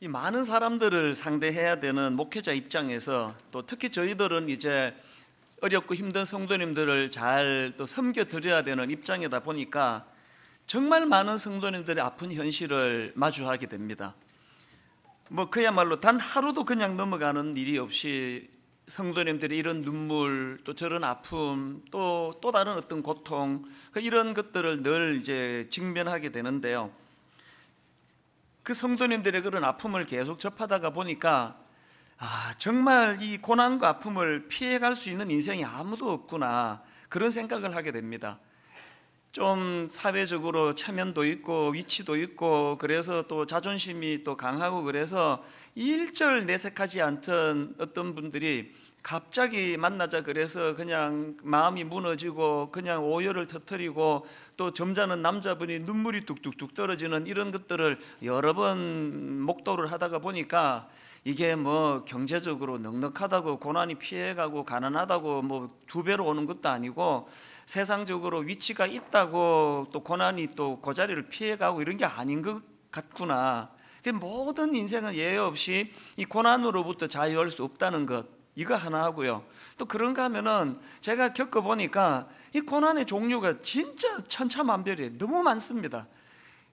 이 많은 사람들을 상대해야 되는 목회자 입장에서 또 특히 저희들은 이제 어렵고 힘든 성도님들을 잘 또 섬겨 드려야 되는 입장이다 보니까 정말 많은 성도님들의 아픈 현실을 마주하게 됩니다. 그야말로 단 하루도 그냥 넘어가는 일이 없이 성도님들의 이런 눈물, 또 저런 아픔, 또 다른 어떤 고통, 이런 것들을 늘 이제 직면하게 되는데요. 그 성도님들의 그런 아픔을 계속 접하다가 보니까 정말 이 고난과 아픔을 피해갈 수 있는 인생이 아무도 없구나, 그런 생각을 하게 됩니다. 좀 사회적으로 체면도 있고 위치도 있고, 그래서 또 자존심이 또 강하고, 그래서 일절 내색하지 않던 어떤 분들이 갑자기 만나자 그래서 그냥 마음이 무너지고 그냥 오열을 터뜨리고, 또 점잖은 남자분이 눈물이 뚝뚝뚝 떨어지는 이런 것들을 여러 번 목도를 하다가 보니까, 이게 경제적으로 넉넉하다고 고난이 피해가고 가난하다고 두 배로 오는 것도 아니고, 세상적으로 위치가 있다고 또 고난이 또 그 자리를 피해가고 이런 게 아닌 것 같구나. 모든 인생은 예외 없이 이 고난으로부터 자유할 수 없다는 것, 이거 하나 하고요. 또 그런가 하면은 제가 겪어보니까 이 고난의 종류가 진짜 천차만별이에요. 너무 많습니다.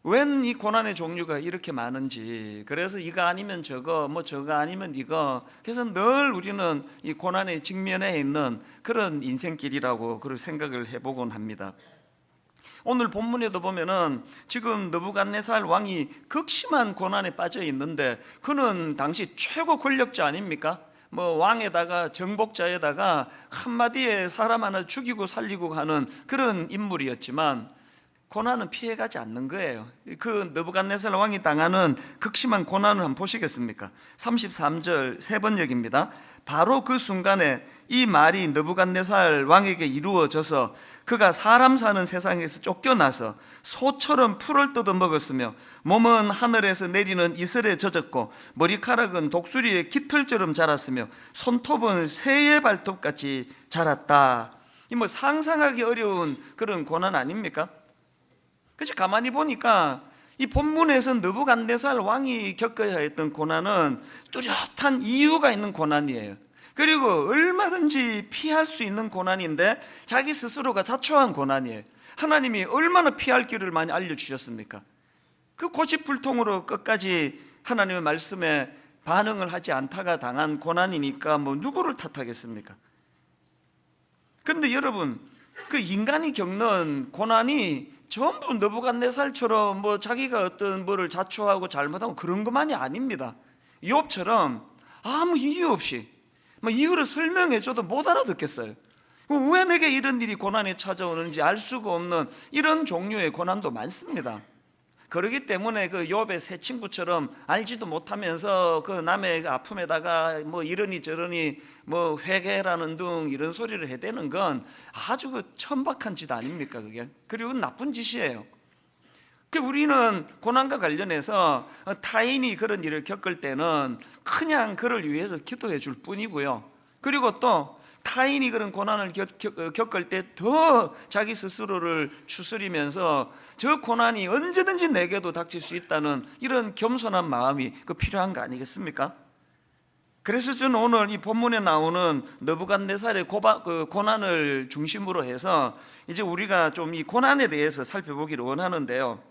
웬 이 고난의 종류가 이렇게 많은지, 그래서 이거 아니면 저거, 저거 아니면 이거, 그래서 늘 우리는 이 고난에 직면해 있는 그런 인생길이라고 그런 생각을 해보곤 합니다. 오늘 본문에도 보면은 지금 느부갓네살 왕이 극심한 고난에 빠져 있는데, 그는 당시 최고 권력자 아닙니까? 왕에다가 정복자에다가 한마디에 사람 하나 죽이고 살리고 하는 그런 인물이었지만 고난은 피해가지 않는 거예요. 그 느부갓네살 왕이 당하는 극심한 고난을 한번 보시겠습니까? 33절 세 번역입니다. 바로 그 순간에 이 말이 느부갓네살 왕에게 이루어져서 그가 사람 사는 세상에서 쫓겨나서 소처럼 풀을 뜯어 먹었으며 몸은 하늘에서 내리는 이슬에 젖었고 머리카락은 독수리의 깃털처럼 자랐으며 손톱은 새의 발톱같이 자랐다. 이 상상하기 어려운 그런 고난 아닙니까? 그치, 가만히 보니까 이 본문에서 느부갓네살 왕이 겪어야 했던 고난은 뚜렷한 이유가 있는 고난이에요. 그리고 얼마든지 피할 수 있는 고난인데 자기 스스로가 자초한 고난이에요. 하나님이 얼마나 피할 길을 많이 알려주셨습니까? 그 고집불통으로 끝까지 하나님의 말씀에 반응을 하지 않다가 당한 고난이니까 누구를 탓하겠습니까? 근데 여러분, 그 인간이 겪는 고난이 전부 느부갓네살처럼 자기가 어떤 뭐를 자초하고 잘못하고 그런 것만이 아닙니다. 욥처럼 아무 이유 없이 이유를 설명해줘도 못 알아듣겠어요. 왜 내게 이런 일이 고난이 찾아오는지 알 수가 없는 이런 종류의 고난도 많습니다. 그렇기 때문에 그 욥의 세 친구처럼 알지도 못하면서 그 남의 아픔에다가 이러니 저러니 회개라는 등 이런 소리를 해대는 건 아주 그 천박한 짓 아닙니까, 그게? 그리고 나쁜 짓이에요. 우리는 고난과 관련해서 타인이 그런 일을 겪을 때는 그냥 그를 위해서 기도해 줄 뿐이고요. 그리고 또 타인이 그런 고난을 겪을 때 더 자기 스스로를 추스리면서 저 고난이 언제든지 내게도 닥칠 수 있다는 이런 겸손한 마음이 필요한 거 아니겠습니까? 그래서 저는 오늘 이 본문에 나오는 느부갓네살의 고난을 중심으로 해서 이제 우리가 좀 이 고난에 대해서 살펴보기를 원하는데요.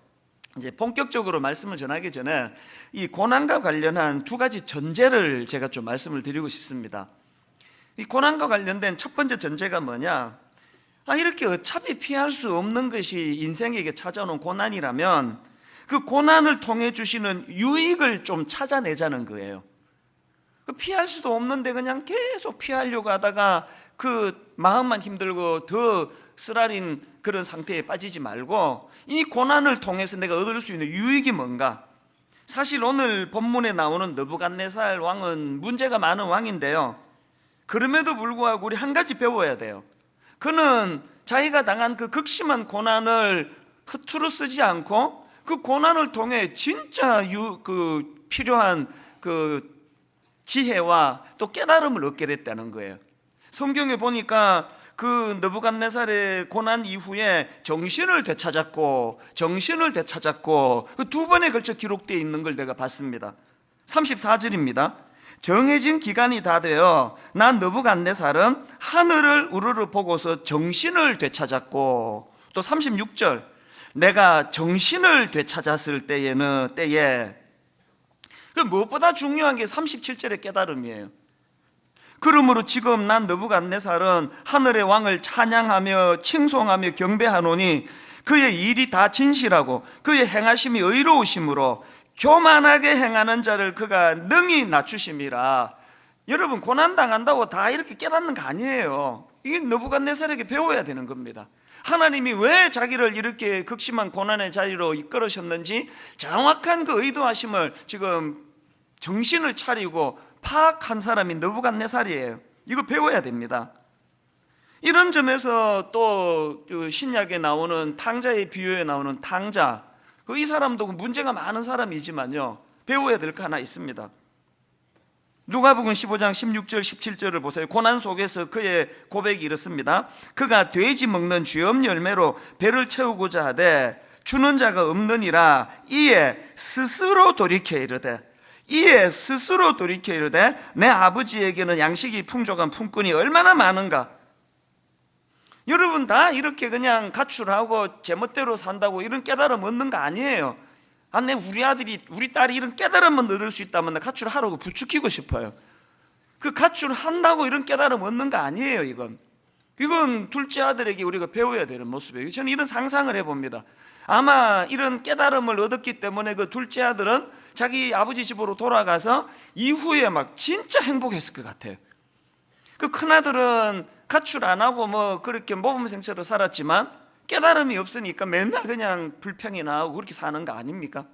이제 본격적으로 말씀을 전하기 전에 이 고난과 관련한 두 가지 전제를 제가 좀 말씀을 드리고 싶습니다. 이 고난과 관련된 첫 번째 전제가 뭐냐? 이렇게 어차피 피할 수 없는 것이 인생에게 찾아오는 고난이라면 그 고난을 통해 주시는 유익을 좀 찾아내자는 거예요. 피할 수도 없는데 그냥 계속 피하려고 하다가 그 마음만 힘들고 더 쓰라린 그런 상태에 빠지지 말고 이 고난을 통해서 내가 얻을 수 있는 유익이 뭔가? 사실 오늘 본문에 나오는 느부갓네살 왕은 문제가 많은 왕인데요, 그럼에도 불구하고 우리 한 가지 배워야 돼요. 그는 자기가 당한 그 극심한 고난을 허투루 쓰지 않고 그 고난을 통해 진짜 필요한 그 지혜와 또 깨달음을 얻게 됐다는 거예요. 성경에 보니까 그 느부갓네살의 고난 이후에 정신을 되찾았고 그 두 번에 걸쳐 기록되어 있는 걸 내가 봤습니다. 34절입니다. 정해진 기간이 다 되어 난 느부갓네살은 하늘을 우르르 보고서 정신을 되찾았고, 또 36절, 내가 정신을 되찾았을 때에 그 무엇보다 중요한 게 37절의 깨달음이에요. 그러므로 지금 난 느부갓네살은 하늘의 왕을 찬양하며 칭송하며 경배하노니 그의 일이 다 진실하고 그의 행하심이 의로우심으로 교만하게 행하는 자를 그가 능히 낮추심이라. 여러분, 고난당한다고 다 이렇게 깨닫는 거 아니에요. 이게 느부갓네살에게 배워야 되는 겁니다. 하나님이 왜 자기를 이렇게 극심한 고난의 자리로 이끌으셨는지 정확한 그 의도하심을 지금 정신을 차리고 파악한 사람이 느부갓네살이에요. 이거 배워야 됩니다. 이런 점에서 또 신약에 나오는 탕자의 비유에 나오는 탕자, 이 사람도 문제가 많은 사람이지만요, 배워야 될 거 하나 있습니다. 누가복음 15장 16절 17절을 보세요. 고난 속에서 그의 고백이 이렇습니다. 그가 돼지 먹는 쥐엄 열매로 배를 채우고자 하되 주는 자가 없느니라. 이에 스스로 돌이켜 이르되 내 아버지에게는 양식이 풍족한 품꾼이 얼마나 많은가. 여러분, 다 이렇게 그냥 가출하고 제멋대로 산다고 이런 깨달음 얻는 거 아니에요. 우리 아들이, 우리 딸이 이런 깨달음을 얻을 수 있다면 나 가출하라고 부추기고 싶어요. 그 가출한다고 이런 깨달음 얻는 거 아니에요. 이건 둘째 아들에게 우리가 배워야 되는 모습이에요. 저는 이런 상상을 해봅니다. 아마 이런 깨달음을 얻었기 때문에 그 둘째 아들은 자기 아버지 집으로 돌아가서 이후에 막 진짜 행복했을 것 같아요. 그 큰아들은 가출 안 하고 뭐 그렇게 모범생처럼 살았지만 깨달음이 없으니까 맨날 그냥 불평이나 하고 그렇게 사는 거 아닙니까?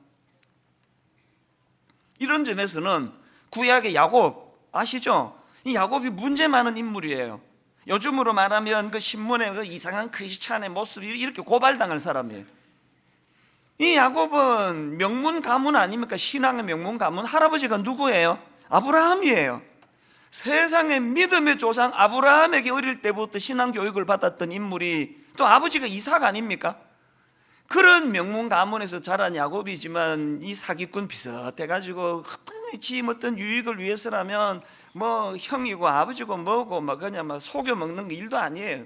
이런 점에서는 구약의 야곱 아시죠? 이 야곱이 문제 많은 인물이에요. 요즘으로 말하면 그 신문에 그 이상한 크리스찬의 모습이 이렇게 고발당할 사람이에요. 이 야곱은 명문 가문 아닙니까? 신앙의 명문 가문. 할아버지가 누구예요? 아브라함이에요. 세상의 믿음의 조상 아브라함에게 어릴 때부터 신앙 교육을 받았던 인물이 또 아버지가 이삭 아닙니까? 그런 명문 가문에서 자란 야곱이지만 이 사기꾼 비슷해가지고 지 어떤 유익을 위해서라면 뭐 형이고 아버지고 뭐고 막 그냥 막 속여 먹는 거 일도 아니에요.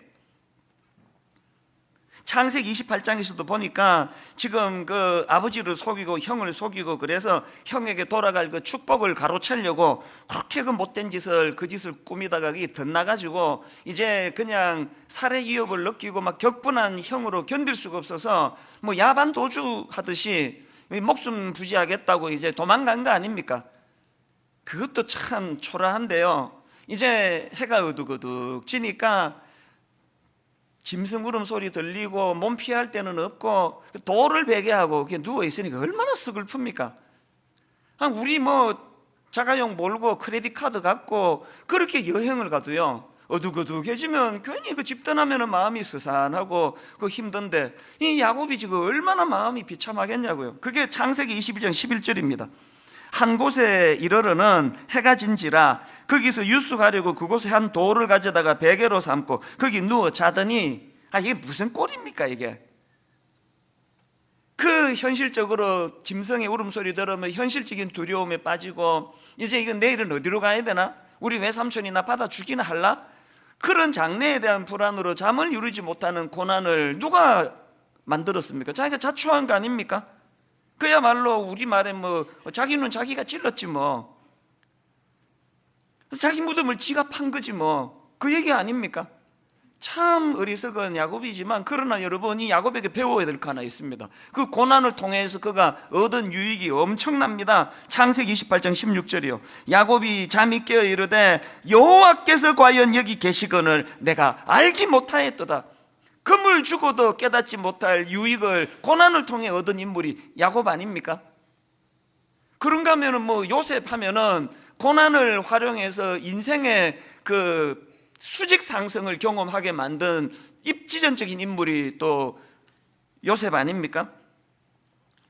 창세기 28장에서도 보니까 지금 그 아버지를 속이고 형을 속이고 그래서 형에게 돌아갈 그 축복을 가로채려고 그렇게 그 못된 짓을 그 짓을 꾸미다가 그게 덧나가지고 이제 그냥 살해 위협을 느끼고 막 격분한 형으로 견딜 수가 없어서 뭐 야반 도주 하듯이 목숨 부지하겠다고 이제 도망간 거 아닙니까? 그것도 참 초라한데요. 이제 해가 어둑어둑 지니까 짐승 울음소리 들리고 몸 피할 데는 없고 돌을 베개하고 이렇게 누워있으니까 얼마나 서글픕니까? 우리 뭐 자가용 몰고 크레딧 카드 갖고 그렇게 여행을 가도요, 어둑어둑해지면 괜히 그 집 떠나면 마음이 스산하고 그 힘든데 이 야곱이 지금 얼마나 마음이 비참하겠냐고요. 그게 창세기 21장 11절입니다. 한 곳에 이르러는 해가 진지라 거기서 유숙하려고 그곳에 한 돌을 가져다가 베개로 삼고 거기 누워 자더니 이게 무슨 꼴입니까 이게? 그 현실적으로 짐승의 울음소리 들으면 현실적인 두려움에 빠지고 이제 이건 내일은 어디로 가야 되나? 우리 외삼촌이나 받아 주기나 할라? 그런 장래에 대한 불안으로 잠을 이루지 못하는 고난을 누가 만들었습니까? 자기가 자초한 거 아닙니까? 그야말로 우리말에 뭐 자기는 자기가 찔렀지 뭐, 자기 무덤을 지가 판 거지 뭐, 그 얘기 아닙니까? 참 어리석은 야곱이지만 그러나 여러분, 이 야곱에게 배워야 될 거 하나 있습니다. 그 고난을 통해서 그가 얻은 유익이 엄청납니다. 창세기 28장 16절이요. 야곱이 잠이 깨어 이르되 여호와께서 과연 여기 계시거늘 내가 알지 못하였도다. 금을 주고도 깨닫지 못할 유익을 고난을 통해 얻은 인물이 야곱 아닙니까? 그런가 하면은 뭐 요셉 하면은 고난을 활용해서 인생의 그 수직 상승을 경험하게 만든 입지전적인 인물이 또 요셉 아닙니까?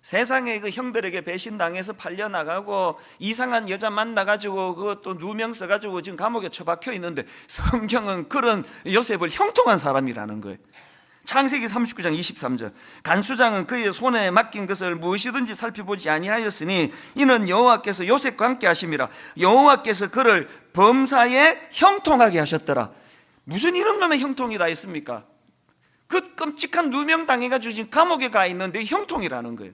세상에 그 형들에게 배신당해서 팔려나가고 이상한 여자 만나가지고 그것도 누명 써가지고 지금 감옥에 처박혀 있는데 성경은 그런 요셉을 형통한 사람이라는 거예요. 창세기 39장 23절, 간수장은 그의 손에 맡긴 것을 무엇이든지 살펴보지 아니하였으니 이는 여호와께서 요셉과 함께 하심이라. 여호와께서 그를 범사에 형통하게 하셨더라. 무슨 이런 놈의 형통이라 했습니까? 그 끔찍한 누명 당해가지고 지금 감옥에 가 있는데 형통이라는 거예요.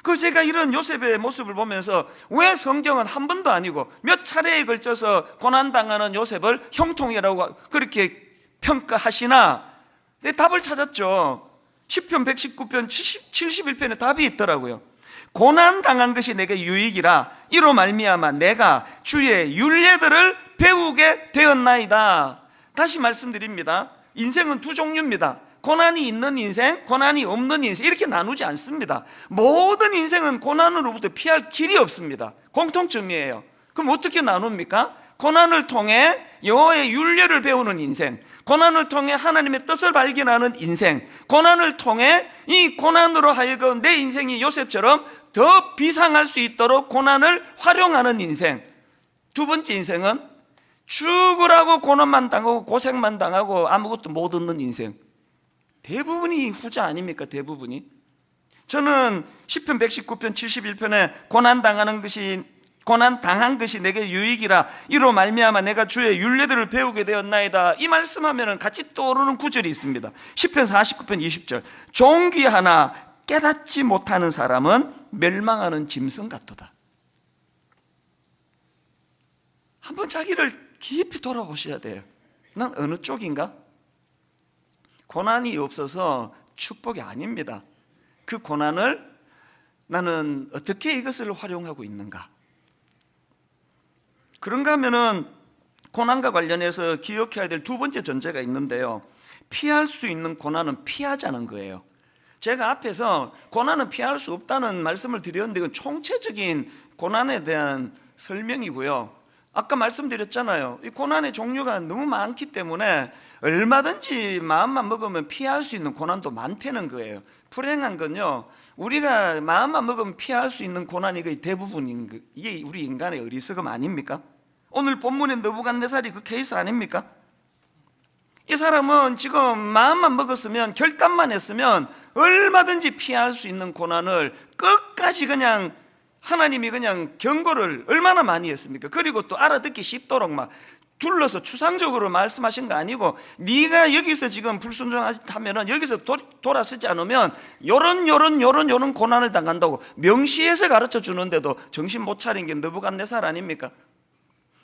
그 제가 이런 요셉의 모습을 보면서 왜 성경은 한 번도 아니고 몇 차례에 걸쳐서 고난당하는 요셉을 형통이라고 그렇게 평가하시나? 네, 답을 찾았죠. 시편 119편 71편에 답이 있더라고요. 고난당한 것이 내게 유익이라 이로 말미암아 내가 주의 율례들을 배우게 되었나이다. 다시 말씀드립니다. 인생은 두 종류입니다. 고난이 있는 인생, 고난이 없는 인생, 이렇게 나누지 않습니다. 모든 인생은 고난으로부터 피할 길이 없습니다. 공통점이에요. 그럼 어떻게 나눕니까? 고난을 통해 여호와의 율례를 배우는 인생, 고난을 통해 하나님의 뜻을 발견하는 인생, 고난을 통해 이 고난으로 하여금 내 인생이 요셉처럼 더 비상할 수 있도록 고난을 활용하는 인생. 두 번째 인생은 죽으라고 고난만 당하고 고생만 당하고 아무것도 못 얻는 인생. 대부분이 후자 아닙니까? 대부분이. 저는 시편 119편 71편에 고난 당한 것이 내게 유익이라 이로 말미암아 내가 주의 율례들을 배우게 되었나이다. 이 말씀하면 같이 떠오르는 구절이 있습니다. 시편 49편 20절, 종귀 하나 깨닫지 못하는 사람은 멸망하는 짐승 같도다. 한번 자기를 깊이 돌아보셔야 돼요. 난 어느 쪽인가? 고난이 없어서 축복이 아닙니다. 그 고난을 나는 어떻게 이것을 활용하고 있는가? 그런가 하면은 고난과 관련해서 기억해야 될 두 번째 전제가 있는데요. 피할 수 있는 고난은 피하자는 거예요. 제가 앞에서 고난은 피할 수 없다는 말씀을 드렸는데 이건 총체적인 고난에 대한 설명이고요. 아까 말씀드렸잖아요. 이 고난의 종류가 너무 많기 때문에 얼마든지 마음만 먹으면 피할 수 있는 고난도 많다는 거예요. 불행한 건요, 우리가 마음만 먹으면 피할 수 있는 고난이 거의 대부분인 거, 이게 우리 인간의 어리석음 아닙니까? 오늘 본문의 느부갓네살이 그 케이스 아닙니까? 이 사람은 지금 마음만 먹었으면, 결단만 했으면 얼마든지 피할 수 있는 고난을 끝까지 그냥 하나님이 그냥 경고를 얼마나 많이 했습니까? 그리고 또 알아듣기 쉽도록 막 둘러서 추상적으로 말씀하신 거 아니고, 네가 여기서 지금 불순종하면은 여기서 돌아서지 않으면 요런 고난을 당한다고 명시해서 가르쳐 주는데도 정신 못 차린 게 느부갓네살 아닙니까?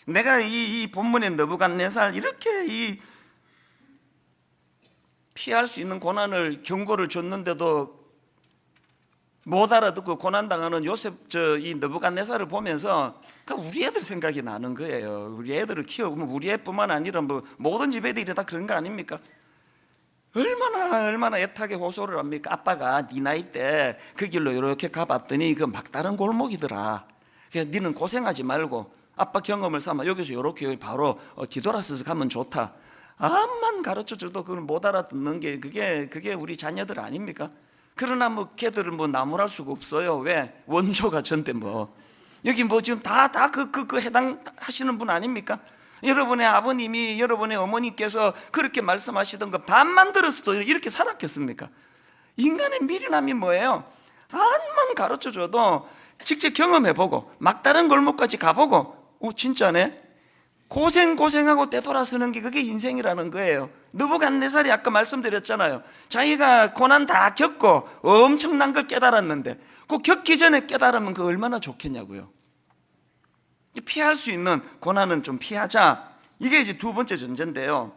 내가 이 본문의 느부갓네살 이렇게 피할 수 있는 고난을 경고를 줬는데도 못 알아듣고 고난당하는 요셉 이 느부갓네살을 보면서 우리 애들 생각이 나는 거예요. 우리 애들을 키워보면 우리 애뿐만 아니라 뭐 모든 집 애들이 다 그런 거 아닙니까? 얼마나 애타게 호소를 합니까? 아빠가 네 나이 때 그 길로 이렇게 가봤더니 그 막다른 골목이더라. 그래서 니는 고생하지 말고 아빠 경험을 삼아 여기서 이렇게 바로 뒤돌아서서 가면 좋다. 암만 가르쳐줘도 그걸 못 알아듣는 게 그게 우리 자녀들 아닙니까? 그러나 뭐 걔들은 뭐 나무랄 수가 없어요. 왜? 원조가 전데 뭐 여기 뭐 지금 다 해당하시는 분 아닙니까? 여러분의 아버님이, 여러분의 어머니께서 그렇게 말씀하시던 거 반만 들었어도 이렇게 살았겠습니까? 인간의 미련함이 뭐예요? 암만 가르쳐줘도 직접 경험해보고 막다른 골목까지 가보고 진짜네? 고생하고 되돌아서는 게 그게 인생이라는 거예요. 느부갓네살이 아까 말씀드렸잖아요. 자기가 고난 다 겪고 엄청난 걸 깨달았는데 그 겪기 전에 깨달으면 그 얼마나 좋겠냐고요. 피할 수 있는 고난은 좀 피하자. 이게 이제 두 번째 전제인데요.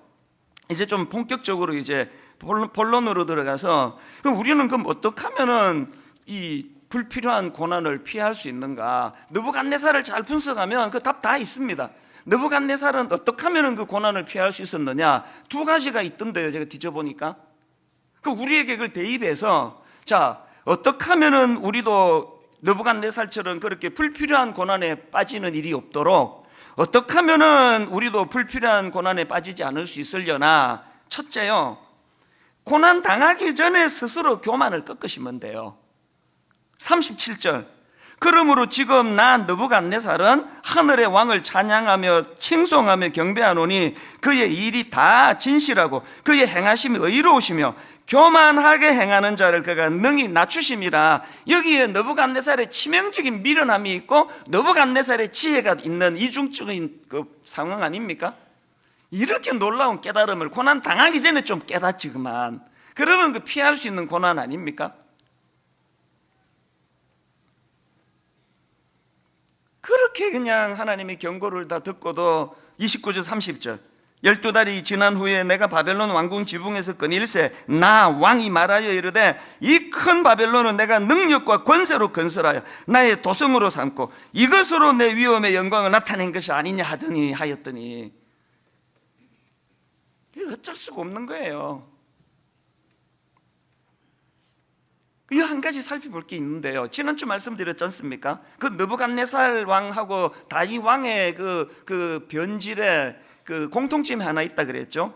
이제 좀 본격적으로 이제 본론으로 들어가서 우리는 그럼 어떻게 하면은 이 불필요한 고난을 피할 수 있는가? 느부갓네살을 잘 분석하면 그 답 다 있습니다. 느부갓네살은 어떻게 하면 그 고난을 피할 수 있었느냐? 두 가지가 있던데요. 제가 뒤져보니까 우리에게 그걸 대입해서 자, 어떻게 하면 우리도 느부갓네살처럼 그렇게 불필요한 고난에 빠지는 일이 없도록 어떻게 하면 우리도 불필요한 고난에 빠지지 않을 수 있으려나? 첫째요, 고난 당하기 전에 스스로 교만을 꺾으시면 돼요. 37절, 그러므로 지금 나 느부갓네살은 하늘의 왕을 찬양하며 칭송하며 경배하노니 그의 일이 다 진실하고 그의 행하심이 의로우시며 교만하게 행하는 자를 그가 능히 낮추심이라. 여기에 느부갓네살의 치명적인 미련함이 있고 느부갓네살의 지혜가 있는 이중적인 그 상황 아닙니까? 이렇게 놀라운 깨달음을 고난 당하기 전에 좀 깨닫지 그만. 그러면 그 피할 수 있는 고난 아닙니까? 그렇게 그냥 하나님의 경고를 다 듣고도 29절 30절 12달이 지난 후에 내가 바벨론 왕궁 지붕에서 끈일세 나 왕이 말하여 이르되 이 큰 바벨론은 내가 능력과 권세로 건설하여 나의 도성으로 삼고 이것으로 내 위엄의 영광을 나타낸 것이 아니냐 하였더니 어쩔 수가 없는 거예요. 이 한 가지 살펴볼 게 있는데요. 지난주 말씀드렸지 않습니까? 그 느부갓네살 왕하고 다윗 왕의 그 변질에 그 공통점이 하나 있다 그랬죠.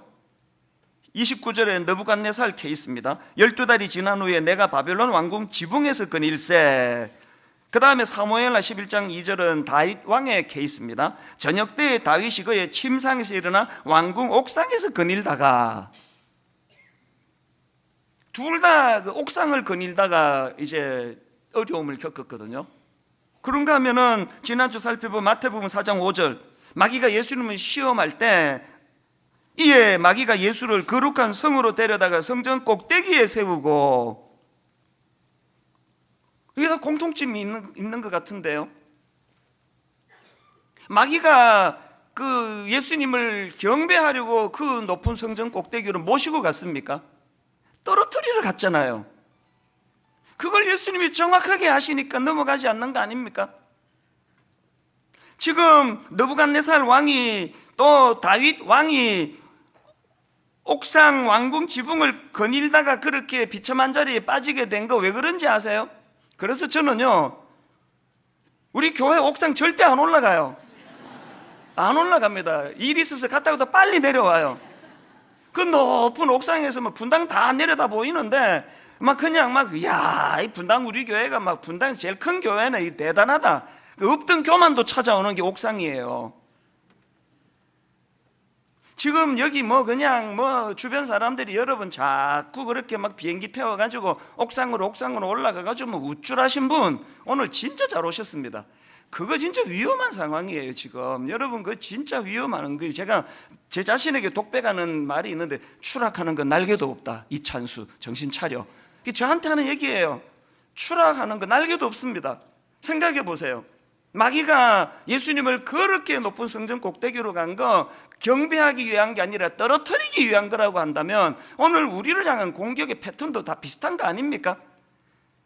29절에 느부갓네살 케이스입니다. 12달이 지난 후에 내가 바벨론 왕궁 지붕에서 끈일세. 그 다음에 사무엘하 11장 2절은 다윗 왕의 케이스입니다. 저녁 때에 다윗이 그의 침상에서 일어나 왕궁 옥상에서 거닐다가, 둘 다 그 옥상을 거닐다가 이제 어려움을 겪었거든요. 그런가 하면은 지난주 살펴본 마태복음 4장 5절 마귀가 예수님을 시험할 때 이에 마귀가 예수를 거룩한 성으로 데려다가 성전 꼭대기에 세우고, 이게 다 공통점이 있는 것 같은데요. 마귀가 그 예수님을 경배하려고 그 높은 성전 꼭대기로 모시고 갔습니까? 떨어뜨리러 갔잖아요. 그걸 예수님이 정확하게 하시니까 넘어가지 않는 거 아닙니까? 지금 느부갓네살 왕이 또 다윗 왕이 옥상 왕궁 지붕을 거닐다가 그렇게 비참한 자리에 빠지게 된 거 왜 그런지 아세요? 그래서 저는요, 우리 교회 옥상 절대 안 올라가요. 안 올라갑니다. 일 있어서 갔다가 빨리 내려와요. 그 높은 옥상에서 막 분당 다 내려다 보이는데 막 그냥 야, 이 분당 우리 교회가 막 분당 제일 큰 교회네, 대단하다. 그 없던 교만도 찾아오는 게 옥상이에요. 지금 여기 그냥 주변 사람들이 여러분 자꾸 그렇게 막 비행기 태워가지고 옥상으로 올라가가지고 우쭐하신 분 오늘 진짜 잘 오셨습니다. 그거 진짜 위험한 상황이에요. 지금 여러분 그거 진짜 위험한 거예요. 제가 제 자신에게 독백하는 말이 있는데, 추락하는 건 날개도 없다. 이찬수 정신 차려. 이게 저한테 하는 얘기예요. 추락하는 건 날개도 없습니다. 생각해 보세요. 마귀가 예수님을 그렇게 높은 성전 꼭대기로 간 거 경배하기 위한 게 아니라 떨어뜨리기 위한 거라고 한다면 오늘 우리를 향한 공격의 패턴도 다 비슷한 거 아닙니까?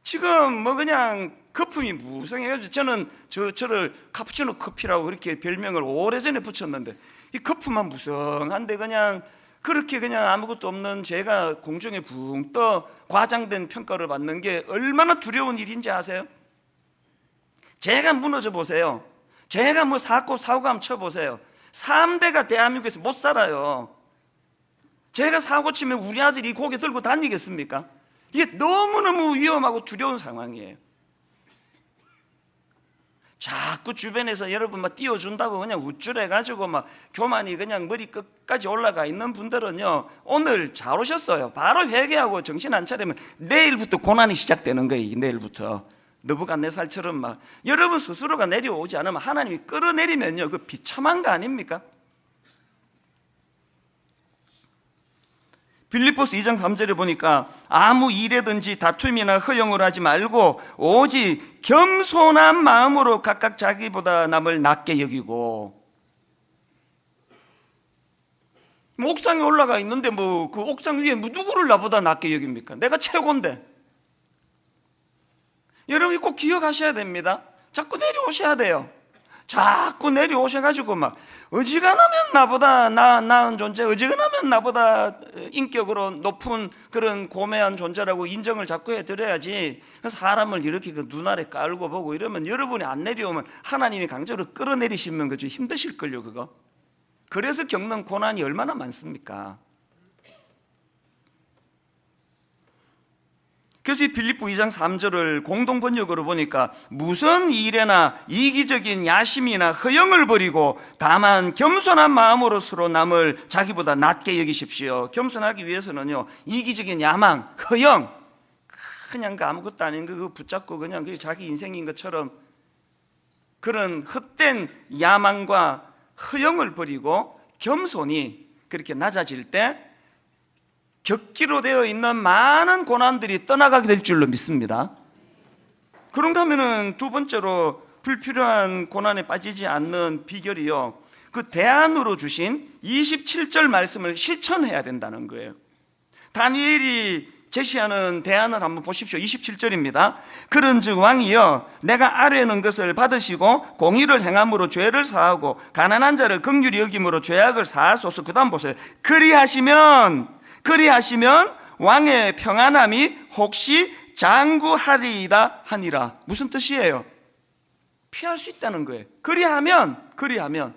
지금 그냥 거품이 무성해가지고 저는 저를 카푸치노 커피라고 그렇게 별명을 오래전에 붙였는데, 이 거품만 무성한데 그냥 그렇게 그냥 아무것도 없는 제가 공중에 붕 떠 과장된 평가를 받는 게 얼마나 두려운 일인지 아세요? 제가 무너져 보세요. 제가 사고 한번 쳐보세요. 3대가 대한민국에서 못 살아요. 제가 사고 치면 우리 아들이 고개 들고 다니겠습니까? 이게 너무너무 위험하고 두려운 상황이에요. 자꾸 주변에서 여러분 띄워준다고 그냥 우쭐해가지고 교만이 그냥 머리 끝까지 올라가 있는 분들은요, 오늘 잘 오셨어요. 바로 회개하고 정신 안 차리면 내일부터 고난이 시작되는 거예요. 내일부터. 느부갓네살처럼 여러분 스스로가 내려오지 않으면 하나님이 끌어내리면요, 그 비참한 거 아닙니까? 빌립보서 2장 3절에 보니까 아무 일에든지 다툼이나 허영을 하지 말고 오직 겸손한 마음으로 각각 자기보다 남을 낮게 여기고. 옥상에 올라가 있는데 그 옥상 위에 누구를 나보다 낮게 여깁니까? 내가 최고인데. 여러분이 꼭 기억하셔야 됩니다. 자꾸 내려오셔야 돼요. 자꾸 내려오셔가지고 어지간하면 나보다 나은 존재, 어지간하면 나보다 인격으로 높은 그런 고매한 존재라고 인정을 자꾸 해드려야지. 사람을 이렇게 그 눈 아래 깔고 보고 이러면 여러분이 안 내려오면 하나님이 강제로 끌어내리시면 그죠, 힘드실걸요 그거. 그래서 겪는 고난이 얼마나 많습니까? 그래서 이 빌립보 2장 3절을 공동 번역으로 보니까 무슨 일에나 이기적인 야심이나 허영을 버리고 다만 겸손한 마음으로 서로 남을 자기보다 낮게 여기십시오. 겸손하기 위해서는요, 이기적인 야망, 허영, 그냥 아무것도 아닌 거 붙잡고 그냥 그게 자기 인생인 것처럼 그런 헛된 야망과 허영을 버리고 겸손히 그렇게 낮아질 때 겪기로 되어 있는 많은 고난들이 떠나가게 될 줄로 믿습니다. 그런가 하면은 두 번째로 불필요한 고난에 빠지지 않는 비결이요, 그 대안으로 주신 27절 말씀을 실천해야 된다는 거예요. 다니엘이 제시하는 대안을 한번 보십시오. 27절입니다. 그런즉 왕이여 내가 아뢰는 것을 받으시고 공의를 행함으로 죄를 사하고 가난한 자를 긍휼히 여김으로 죄악을 사하소서. 그 다음 보세요. 그리하시면 왕의 평안함이 혹시 장구하리이다 하니라. 무슨 뜻이에요? 피할 수 있다는 거예요. 그리하면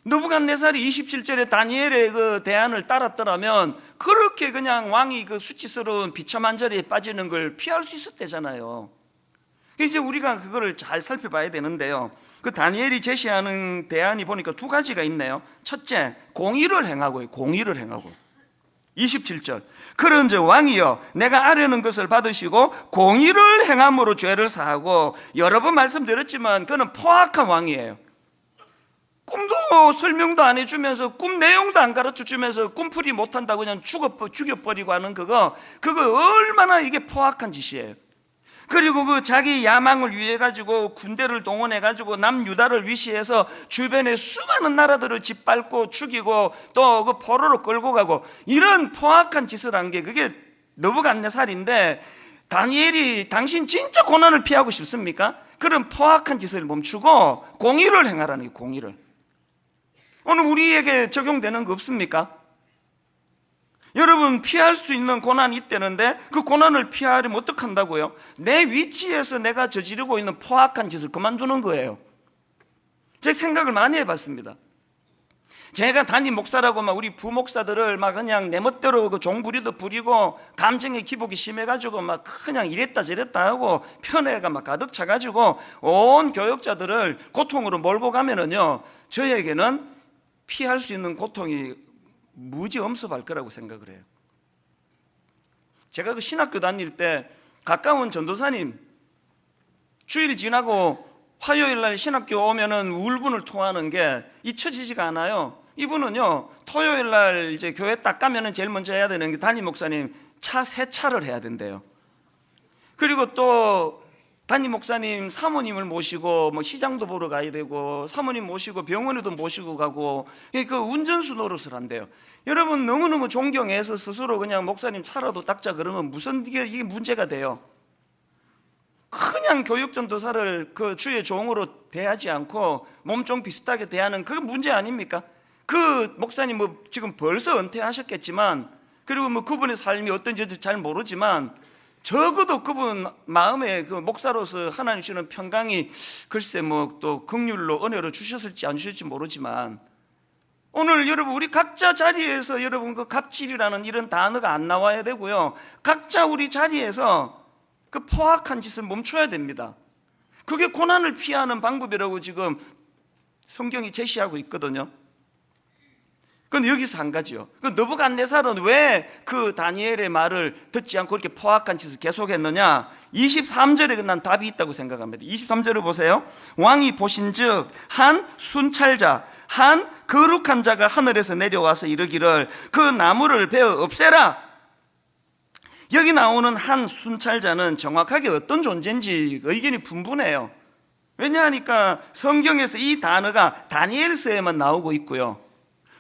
느부갓네살이 27절에 다니엘의 그 대안을 따랐더라면 그렇게 그냥 왕이 그 수치스러운 비참한 자리에 빠지는 걸 피할 수 있었대잖아요. 이제 우리가 그거를 잘 살펴봐야 되는데요, 그 다니엘이 제시하는 대안이 보니까 두 가지가 있네요. 첫째, 공의를 행하고요. 공의를 행하고. 27절. 그런즉 왕이여 내가 아뢰는 것을 받으시고 공의를 행함으로 죄를 사하고. 여러 번 말씀드렸지만 그는 포악한 왕이에요. 꿈도 설명도 안 해주면서 꿈 내용도 안 가르쳐주면서 꿈풀이 못한다고 그냥 죽여버리고 하는 그거 얼마나 이게 포악한 짓이에요. 그리고 그 자기 야망을 위해 가지고 군대를 동원해 가지고 남유다를 위시해서 주변에 수많은 나라들을 짓밟고 죽이고 또 그 포로로 끌고 가고, 이런 포악한 짓을 한 게 그게 느부갓네살인데, 다니엘이 당신 진짜 고난을 피하고 싶습니까? 그런 포악한 짓을 멈추고 공의를 행하라는 거예요. 공의를. 오늘 우리에게 적용되는 거 없습니까? 여러분, 피할 수 있는 고난이 있다는데 그 고난을 피하려면 어떻게 한다고요? 내 위치에서 내가 저지르고 있는 포악한 짓을 그만두는 거예요. 제 생각을 많이 해봤습니다. 제가 담임 목사라고 막 우리 부목사들을 막 그냥 내 멋대로 그 종부리도 부리고 감정의 기복이 심해가지고 막 그냥 이랬다 저랬다 하고 편애가 막 가득 차가지고 온 교역자들을 고통으로 몰고 가면은요, 저에게는 피할 수 있는 고통이 무지 엄습할 거라고 생각을 해요. 제가 그 신학교 다닐 때 가까운 전도사님 주일 지나고 화요일 날 신학교 오면은 울분을 토하는 게 잊혀지지가 않아요. 이분은요, 토요일 날 이제 교회 딱 가면은 제일 먼저 해야 되는 게 담임 목사님 차 세차를 해야 된대요. 그리고 또 담임 목사님 사모님을 모시고 뭐 시장도 보러 가야 되고 사모님 모시고 병원에도 모시고 가고 그 운전수 노릇을 한대요. 여러분, 너무너무 존경해서 스스로 그냥 목사님 차라도 닦자 그러면 무슨 이게 문제가 돼요? 그냥 교육전도사를 그 주의 종으로 대하지 않고 몸종 비슷하게 대하는 그게 문제 아닙니까? 그 목사님 뭐 지금 벌써 은퇴하셨겠지만, 그리고 뭐 그분의 삶이 어떤지 잘 모르지만 적어도 그분 마음에 그 목사로서 하나님 주시는 평강이 글쎄 뭐 또 긍휼로 은혜로 주셨을지 안 주셨을지 모르지만, 오늘 여러분 우리 각자 자리에서 여러분 그 갑질이라는 이런 단어가 안 나와야 되고요, 각자 우리 자리에서 그 포악한 짓을 멈춰야 됩니다. 그게 고난을 피하는 방법이라고 지금 성경이 제시하고 있거든요. 그건 여기서 한 가지요. 그 느부갓네살은 왜 그 다니엘의 말을 듣지 않고 그렇게 포악한 짓을 계속했느냐? 23절에 난 답이 있다고 생각합니다. 23절을 보세요. 왕이 보신즉 한 순찰자, 한 거룩한 자가 하늘에서 내려와서 이르기를 그 나무를 베어 없애라. 여기 나오는 한 순찰자는 정확하게 어떤 존재인지 의견이 분분해요. 왜냐하니까 성경에서 이 단어가 다니엘서에만 나오고 있고요,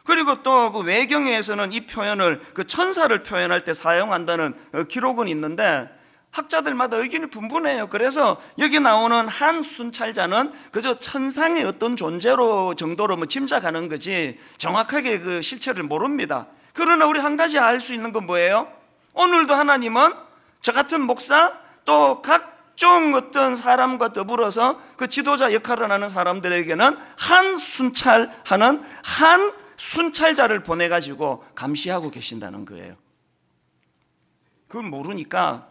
그리고 또 그 외경에서는 이 표현을 그 천사를 표현할 때 사용한다는 기록은 있는데 학자들마다 의견이 분분해요. 그래서 여기 나오는 한 순찰자는 그저 천상의 어떤 존재로 정도로 뭐 짐작하는 거지 정확하게 그 실체를 모릅니다. 그러나 우리 한 가지 알 수 있는 건 뭐예요? 오늘도 하나님은 저 같은 목사 또 각 각종 어떤 사람과 더불어서 그 지도자 역할을 하는 사람들에게는 한 순찰하는 한 순찰자를 보내가지고 감시하고 계신다는 거예요. 그걸 모르니까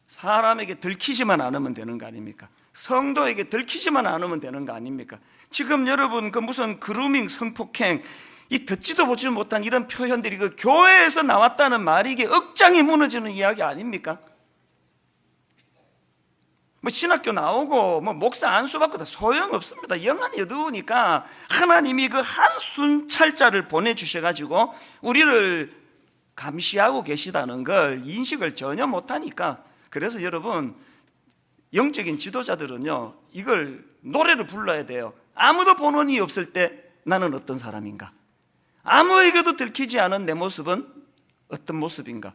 사람에게 들키지만 않으면 되는 거 아닙니까? 성도에게 들키지만 않으면 되는 거 아닙니까? 지금 여러분 그 무슨 그루밍, 성폭행, 이 듣지도 보지 못한 이런 표현들이 그 교회에서 나왔다는 말이 이게 억장이 무너지는 이야기 아닙니까? 뭐 신학교 나오고 뭐 목사 안수 받고 다 소용없습니다. 영안이 어두우니까 하나님이 그 한 순찰자를 보내주셔가지고 우리를 감시하고 계시다는 걸 인식을 전혀 못하니까, 그래서 여러분 영적인 지도자들은요 이걸 노래를 불러야 돼요. 아무도 본원이 없을 때 나는 어떤 사람인가, 아무에게도 들키지 않은 내 모습은 어떤 모습인가.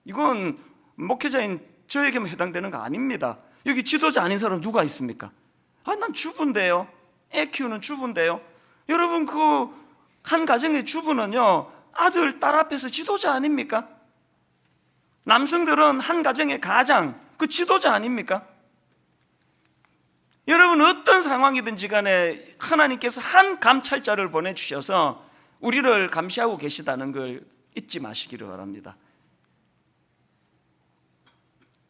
이건 목회자인 저에게만 해당되는 거 아닙니다. 여기 지도자 아닌 사람 누가 있습니까? 난 주부인데요, 애 키우는 주부인데요. 여러분 그 한 가정의 주부는요 아들, 딸 앞에서 지도자 아닙니까? 남성들은 한 가정의 가장, 그 지도자 아닙니까? 여러분 어떤 상황이든지 간에 하나님께서 한 감찰자를 보내주셔서 우리를 감시하고 계시다는 걸 잊지 마시기를 바랍니다.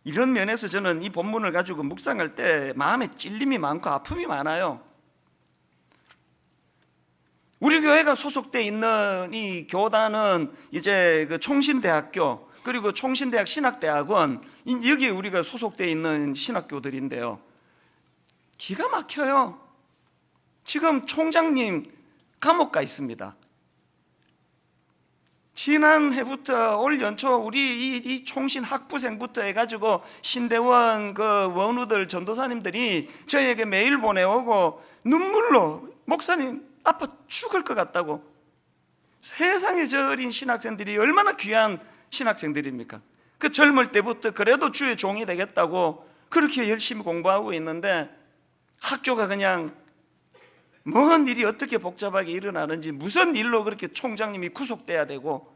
이런 면에서 저는 이 본문을 가지고 묵상할 때 마음에 찔림이 많고 아픔이 많아요. 우리 교회가 소속되어 있는 이 교단은 이제 그 총신대학교, 그리고 총신대학 신학대학원, 여기에 우리가 소속되어 있는 신학교들인데요, 기가 막혀요. 지금 총장님 감옥 가 있습니다. 지난해부터 올 연초 우리 이 총신 학부생부터 해가지고 신대원 그 원우들 전도사님들이 저에게 메일 보내오고 눈물로 목사님 아파 죽을 것 같다고. 세상에 저 어린 신학생들이 얼마나 귀한 신학생들입니까? 그 젊을 때부터 그래도 주의 종이 되겠다고 그렇게 열심히 공부하고 있는데 학교가 그냥 뭔 일이 어떻게 복잡하게 일어나는지, 무슨 일로 그렇게 총장님이 구속돼야 되고.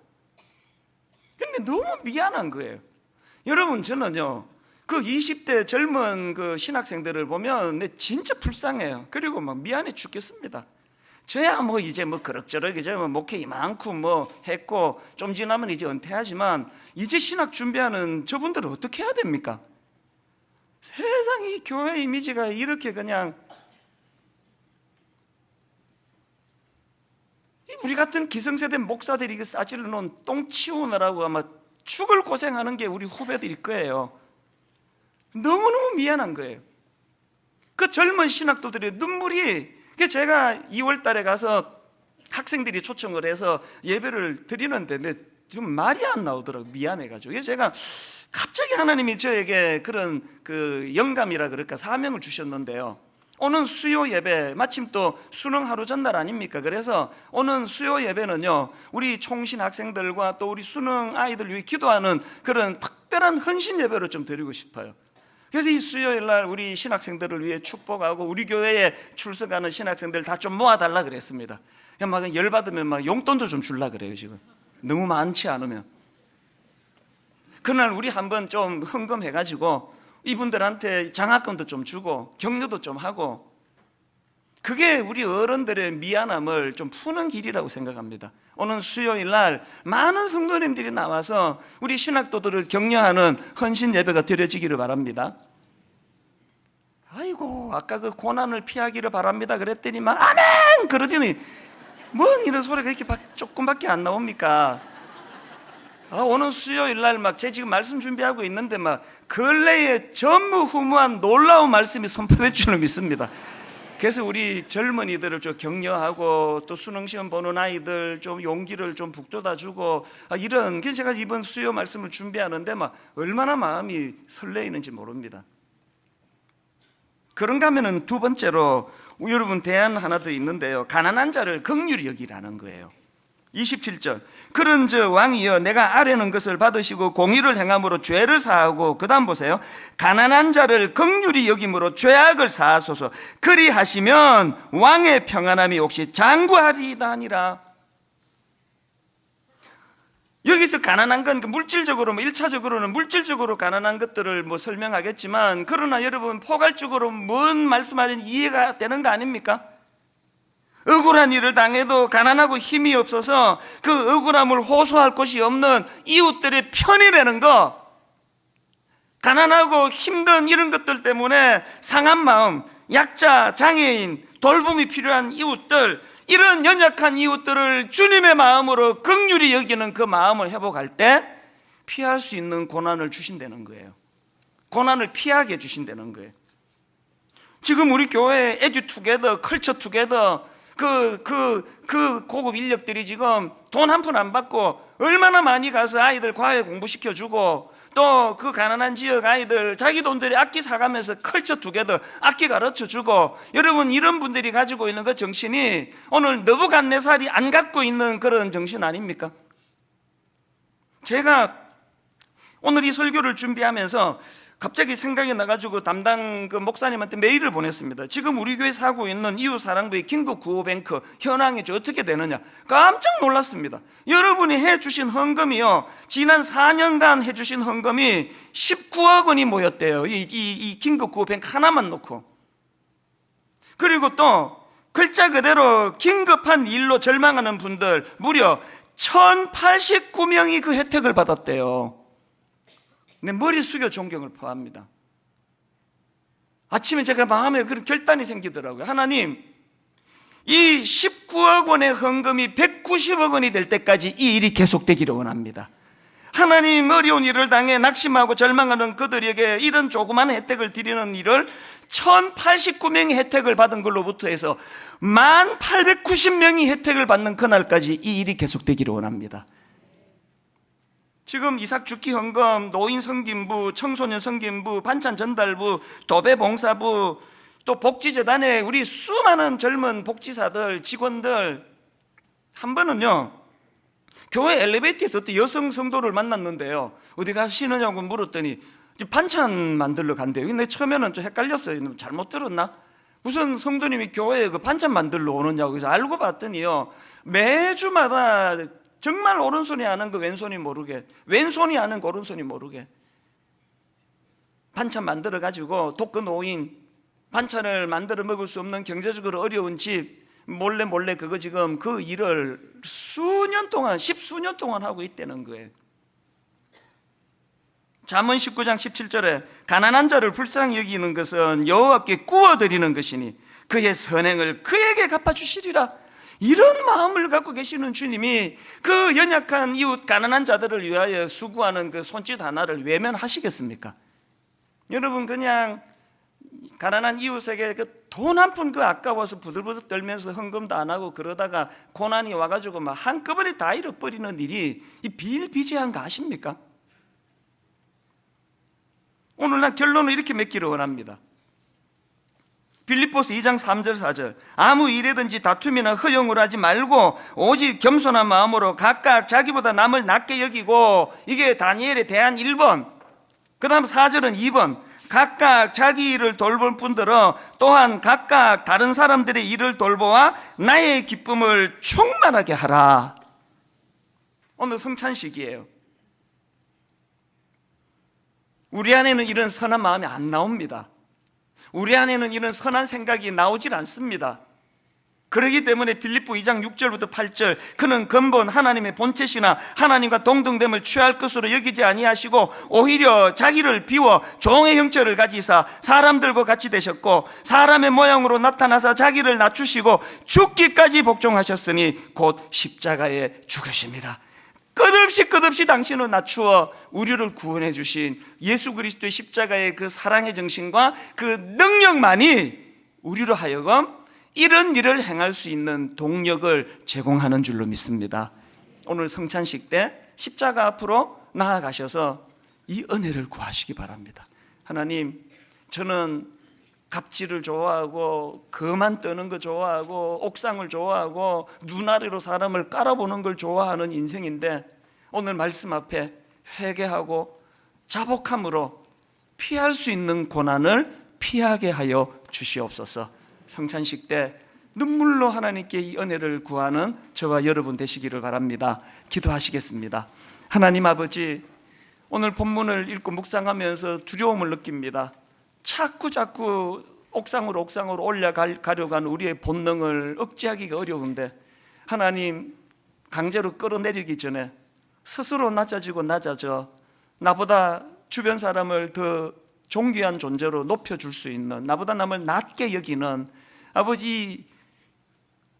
근데 너무 미안한 거예요. 여러분 저는요 그 20대 젊은 그 신학생들을 보면 내 진짜 불쌍해요. 그리고 막 미안해 죽겠습니다. 저야 뭐 이제 뭐 그럭저럭 이제 뭐 목회 이만큼 뭐 했고 좀 지나면 이제 은퇴하지만 이제 신학 준비하는 저분들은 어떻게 해야 됩니까? 세상에 교회 이미지가 이렇게 그냥, 우리 같은 기성세대 목사들이 그 싸지를 놓은 똥 치우느라고 아마 죽을 고생하는 게 우리 후배들일 거예요. 너무너무 미안한 거예요. 그 젊은 신학도들의 눈물이, 제가 2월 달에 가서 학생들이 초청을 해서 예배를 드리는데 좀 말이 안 나오더라고요. 미안해가지고. 그래서 제가 갑자기 하나님이 저에게 그런 그 영감이라 그럴까 사명을 주셨는데요, 오는 수요 예배, 마침 또 수능 하루 전날 아닙니까? 그래서 오는 수요 예배는요 우리 총신 학생들과 또 우리 수능 아이들 위해 기도하는 그런 특별한 헌신 예배를 좀 드리고 싶어요. 그래서 이 수요일 날 우리 신학생들을 위해 축복하고 우리 교회에 출석하는 신학생들 다 좀 모아달라 그랬습니다. 그냥 막 열받으면 막 용돈도 좀 줄라 그래요. 지금 너무 많지 않으면. 그날 우리 한번 좀 헌금해가지고 이분들한테 장학금도 좀 주고 격려도 좀 하고, 그게 우리 어른들의 미안함을 좀 푸는 길이라고 생각합니다. 오늘 수요일 날 많은 성도님들이 나와서 우리 신학도들을 격려하는 헌신 예배가 드려지기를 바랍니다. 아이고 아까 그 고난을 피하기를 바랍니다 그랬더니만 아멘 그러더니 뭔 이런 소리가 이렇게 조금밖에 안 나옵니까? 오늘 수요일 날 막 제가 지금 말씀 준비하고 있는데 막 근래에 전무후무한 놀라운 말씀이 선포될 줄을 믿습니다. 그래서 우리 젊은이들을 좀 격려하고 또 수능시험 보는 아이들 좀 용기를 좀 북돋아주고 이런, 제가 이번 수요 말씀을 준비하는데 막 얼마나 마음이 설레이는지 모릅니다. 그런가 하면은 두 번째로 여러분 대안 하나 더 있는데요, 가난한 자를 긍휼히 여기라는 거예요. 27절, 그런즉 왕이여 내가 아뢰는 것을 받으시고 공의를 행함으로 죄를 사하고, 그 다음 보세요, 가난한 자를 긍휼히 여김으로 죄악을 사하소서. 그리하시면 왕의 평안함이 혹시 장구하리이다 하니라. 여기서 가난한 건 물질적으로 1차적으로는 물질적으로 가난한 것들을 설명하겠지만, 그러나 여러분 포괄적으로 뭔 말씀하는지 이해가 되는 거 아닙니까? 억울한 일을 당해도 가난하고 힘이 없어서 그 억울함을 호소할 곳이 없는 이웃들의 편이 되는 거, 가난하고 힘든 이런 것들 때문에 상한 마음, 약자, 장애인, 돌봄이 필요한 이웃들, 이런 연약한 이웃들을 주님의 마음으로 긍휼히 여기는 그 마음을 회복할 때 피할 수 있는 고난을 주신다는 거예요. 고난을 피하게 해주신다는 거예요. 지금 우리 교회 에듀투게더, 컬처투게더 그 고급 인력들이 지금 돈 한 푼 안 받고 얼마나 많이 가서 아이들 과외 공부시켜주고, 또 그 가난한 지역 아이들 자기 돈들이 악기 사가면서 컬처투게더 악기 가르쳐주고, 여러분 이런 분들이 가지고 있는 그 정신이 오늘 너부갓네살이 안 갖고 있는 그런 정신 아닙니까? 제가 오늘 이 설교를 준비하면서 갑자기 생각이 나가지고 담당 그 목사님한테 메일을 보냈습니다. 지금 우리 교회 사고 있는 이웃사랑부의 긴급 구호뱅크 현황이 어떻게 되느냐. 깜짝 놀랐습니다. 여러분이 해주신 헌금이요, 지난 4년간 해주신 헌금이 19억 원이 모였대요. 이 긴급 구호뱅크 하나만 놓고. 그리고 또 글자 그대로 긴급한 일로 절망하는 분들 무려 1089명이 그 혜택을 받았대요. 내 머리 숙여 존경을 표합니다. 아침에 제가 마음에 그런 결단이 생기더라고요. 하나님, 이 19억 원의 헌금이 190억 원이 될 때까지 이 일이 계속되기를 원합니다. 하나님, 어려운 일을 당해 낙심하고 절망하는 그들에게 이런 조그만 혜택을 드리는 일을 1089명이 혜택을 받은 걸로부터 해서 1890명이 혜택을 받는 그날까지 이 일이 계속되기를 원합니다. 지금 이삭 죽기 헌금, 노인 성김부, 청소년 성김부, 반찬 전달부, 도배 봉사부, 또 복지재단에 우리 수많은 젊은 복지사들, 직원들, 한 번은요 교회 엘리베이터에서 어떤 여성 성도를 만났는데요, 어디 가시느냐고 물었더니 반찬 만들러 간대요. 근데 처음에는 좀 헷갈렸어요. 잘못 들었나? 무슨 성도님이 교회에 그 반찬 만들러 오느냐고. 그래서 알고 봤더니요, 매주마다 정말 오른손이 아는 거 왼손이 모르게, 왼손이 아는 거 오른손이 모르게 반찬 만들어 가지고 독거노인, 반찬을 만들어 먹을 수 없는 경제적으로 어려운 집 몰래 그거 지금 그 일을 수년 동안, 10수년 동안 하고 있다는 거예요. 잠언 19장 17절에 가난한 자를 불쌍히 여기는 것은 여호와께 구워드리는 것이니 그의 선행을 그에게 갚아주시리라. 이런 마음을 갖고 계시는 주님이 그 연약한 이웃 가난한 자들을 위하여 수고하는 그 손짓 하나를 외면하시겠습니까? 여러분, 그냥 가난한 이웃에게 그 돈 한 푼 그 아까워서 부들부들 떨면서 헌금도 안 하고 그러다가 고난이 와가지고 막 한꺼번에 다 잃어버리는 일이 이 비일비재한 거 아십니까? 오늘 난 결론을 이렇게 맺기를 원합니다. 빌립보서 2장 3절 4절 아무 일에든지 다툼이나 허용을 하지 말고 오직 겸손한 마음으로 각각 자기보다 남을 낮게 여기고, 이게 다니엘에 대한 1번. 그 다음 4절은 2번. 각각 자기 일을 돌볼 뿐더러 또한 각각 다른 사람들의 일을 돌보아 나의 기쁨을 충만하게 하라. 오늘 성찬식이에요. 우리 안에는 이런 선한 마음이 안 나옵니다. 우리 안에는 이런 선한 생각이 나오질 않습니다. 그렇기 때문에 빌립보 2장 6절부터 8절 그는 근본 하나님의 본체시나 하나님과 동등됨을 취할 것으로 여기지 아니하시고 오히려 자기를 비워 종의 형체를 가지사 사람들과 같이 되셨고 사람의 모양으로 나타나사 자기를 낮추시고 죽기까지 복종하셨으니 곧 십자가에 죽으심이라. 끝없이 당신을 낮추어 우리를 구원해 주신 예수 그리스도의 십자가의 그 사랑의 정신과 그 능력만이 우리로 하여금 이런 일을 행할 수 있는 동력을 제공하는 줄로 믿습니다. 오늘 성찬식 때 십자가 앞으로 나아가셔서 이 은혜를 구하시기 바랍니다. 하나님, 저는 갑질을 좋아하고 거만 떠는 거 좋아하고 옥상을 좋아하고 눈아래로 사람을 깔아보는 걸 좋아하는 인생인데 오늘 말씀 앞에 회개하고 자복함으로 피할 수 있는 고난을 피하게 하여 주시옵소서. 성찬식 때 눈물로 하나님께 이 은혜를 구하는 저와 여러분 되시기를 바랍니다. 기도하시겠습니다. 하나님 아버지, 오늘 본문을 읽고 묵상하면서 두려움을 느낍니다. 자꾸 옥상으로 올라가려고 하는 우리의 본능을 억제하기가 어려운데, 하나님 강제로 끌어내리기 전에 스스로 낮아져 나보다 주변 사람을 더 존귀한 존재로 높여줄 수 있는, 나보다 남을 낮게 여기는 아버지, 이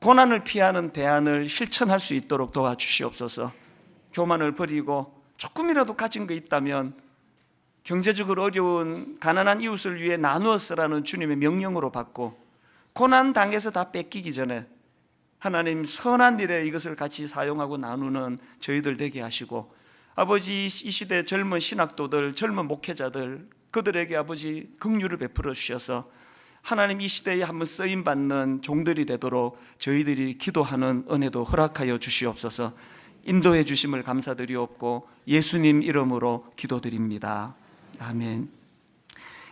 고난을 피하는 대안을 실천할 수 있도록 도와주시옵소서. 교만을 버리고 조금이라도 가진 거 있다면 경제적으로 어려운 가난한 이웃을 위해 나누어 쓰라는 주님의 명령으로 받고, 고난 당해서 다 뺏기기 전에 하나님 선한 일에 이것을 같이 사용하고 나누는 저희들 되게 하시고, 아버지 이 시대 젊은 신학도들, 젊은 목회자들, 그들에게 아버지 긍휼을 베풀어 주셔서 하나님 이 시대에 한번 쓰임받는 종들이 되도록 저희들이 기도하는 은혜도 허락하여 주시옵소서. 인도해 주심을 감사드리옵고 예수님 이름으로 기도드립니다. 아멘.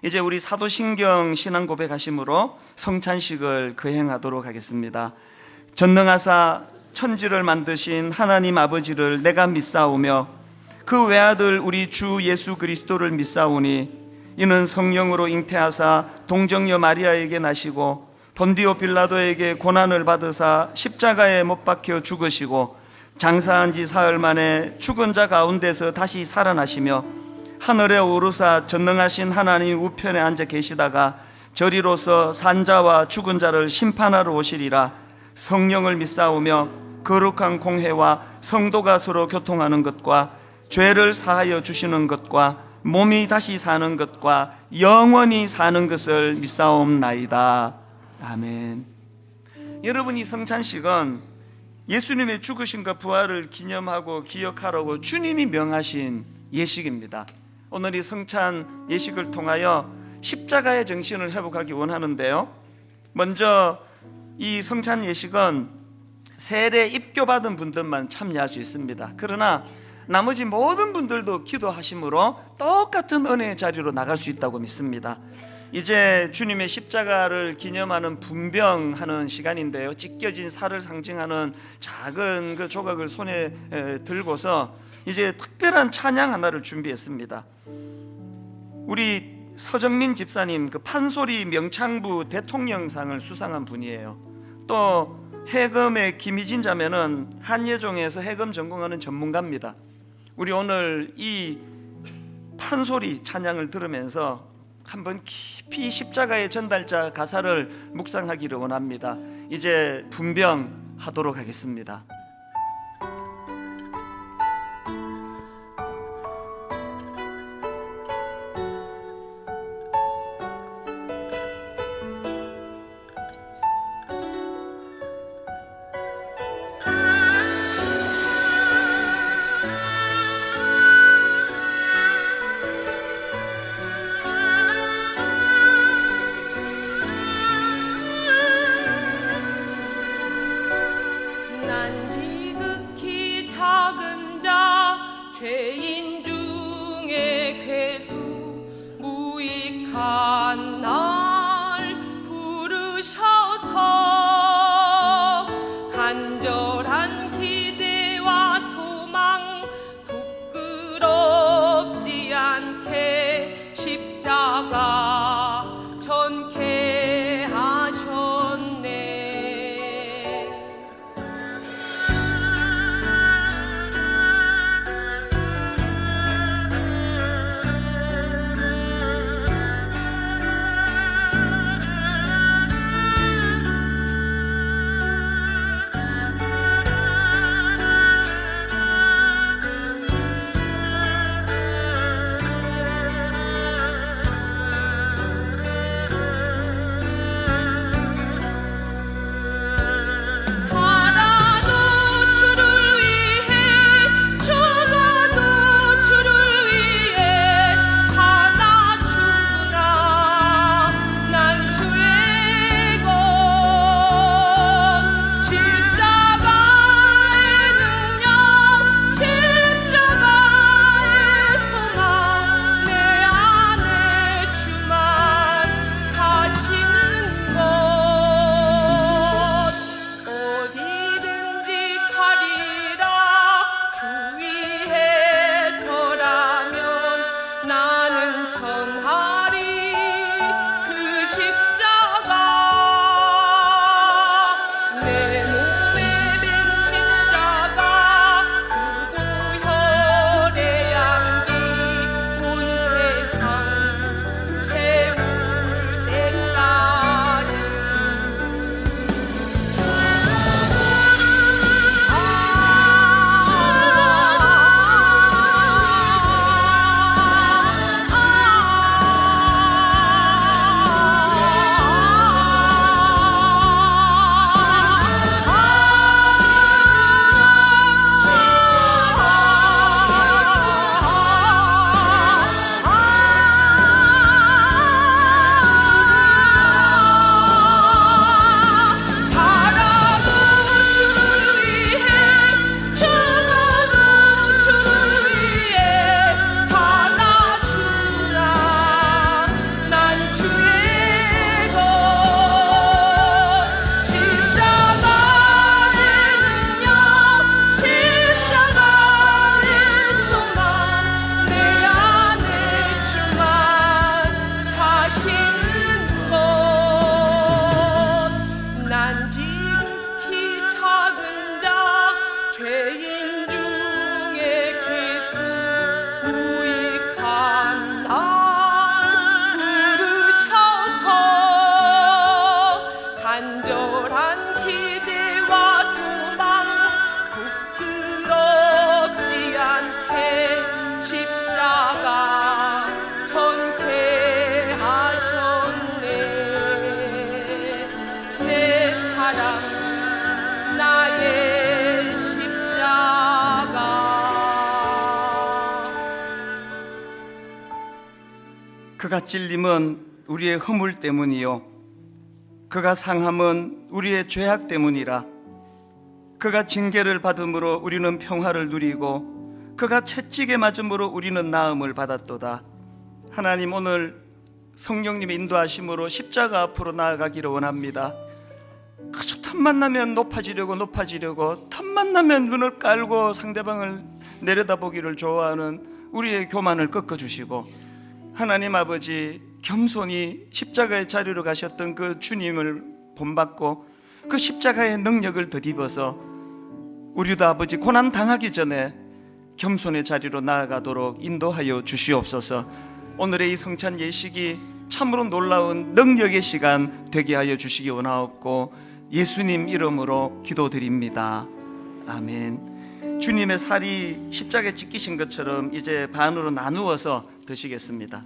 이제 우리 사도신경 신앙 고백하심으로 성찬식을 거행하도록 하겠습니다. 전능하사 천지를 만드신 하나님 아버지를 내가 믿사오며 그 외아들 우리 주 예수 그리스도를 믿사오니 이는 성령으로 잉태하사 동정녀 마리아에게 나시고 본디오 빌라도에게 고난을 받으사 십자가에 못 박혀 죽으시고 장사한 지 사흘 만에 죽은 자 가운데서 다시 살아나시며 하늘에 오르사 전능하신 하나님 우편에 앉아 계시다가 저리로서 산자와 죽은 자를 심판하러 오시리라. 성령을 믿사오며 거룩한 공회와 성도가 서로 교통하는 것과 죄를 사하여 주시는 것과 몸이 다시 사는 것과 영원히 사는 것을 믿사옵나이다. 아멘. 여러분, 이 성찬식은 예수님의 죽으심과 부활을 기념하고 기억하라고 주님이 명하신 예식입니다. 오늘 이 성찬 예식을 통하여 십자가의 정신을 회복하기 원하는데요, 먼저 이 성찬 예식은 세례 입교받은 분들만 참여할 수 있습니다. 그러나 나머지 모든 분들도 기도하심으로 똑같은 은혜의 자리로 나갈 수 있다고 믿습니다. 이제 주님의 십자가를 기념하는 분병하는 시간인데요, 찢겨진 살을 상징하는 작은 그 조각을 손에 들고서 이제 특별한 찬양 하나를 준비했습니다. 우리 서정민 집사님, 그 판소리 명창부 대통령상을 수상한 분이에요. 또 해금의 김희진 자매는 한예종에서 해금 전공하는 전문가입니다. 우리 오늘 이 판소리 찬양을 들으면서 한번 깊이 십자가의 전달자 가사를 묵상하기를 원합니다. 이제 분병하도록 하겠습니다. 난 그가 찔림은 우리의 허물 때문이요 그가 상함은 우리의 죄악 때문이라. 그가 징계를 받음으로 우리는 평화를 누리고 그가 채찍에 맞음으로 우리는 나음을 받았도다. 하나님, 오늘 성령님의 인도하심으로 십자가 앞으로 나아가기를 원합니다. 그저 틈만 나면 높아지려고 틈만 나면 눈을 깔고 상대방을 내려다보기를 좋아하는 우리의 교만을 꺾어주시고, 하나님 아버지, 겸손히 십자가의 자리로 가셨던 그 주님을 본받고 그 십자가의 능력을 덧입어서 우리도 아버지 고난 당하기 전에 겸손의 자리로 나아가도록 인도하여 주시옵소서. 오늘의 이 성찬 예식이 참으로 놀라운 능력의 시간 되게 하여 주시기 원하옵고 예수님 이름으로 기도드립니다. 아멘. 주님의 살이 십자가에 찢기신 것처럼 이제 반으로 나누어서 드시겠습니다.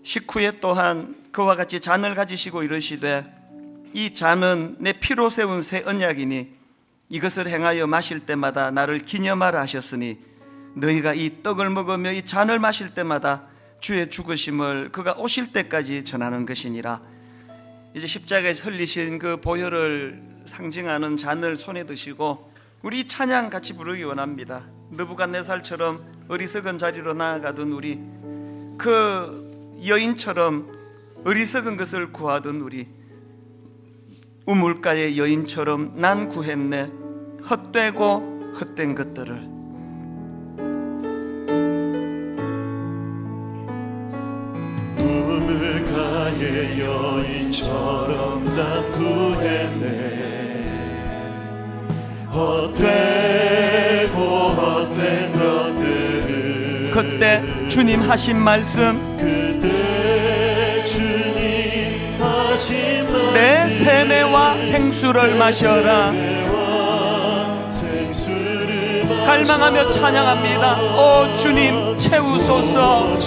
식후에 또한 그와 같이 잔을 가지시고 이르시되 이 잔은 내 피로 세운 새 언약이니 이것을 행하여 마실 때마다 나를 기념하라 하셨으니 너희가 이 떡을 먹으며 이 잔을 마실 때마다 주의 죽으심을 그가 오실 때까지 전하는 것이니라. 이제 십자가에서 흘리신 그 보혈을 상징하는 잔을 손에 드시고 우리 이 찬양 같이 부르기 원합니다. 느부갓네살처럼 어리석은 자리로 나아가던 우리, 그 여인처럼 어리석은 것을 구하던 우리, 우물가의 여인처럼 난 구했네 헛되고 헛된 것들을. 우물가의 여인처럼 난 구했네 헛되고 헛된 것들을. 그때 주님 하신 말씀, 그때 주님 하신 말씀, 내 세매와 생수를 마셔라. 갈망하며 찬양합니다. 오 주님 채우소서.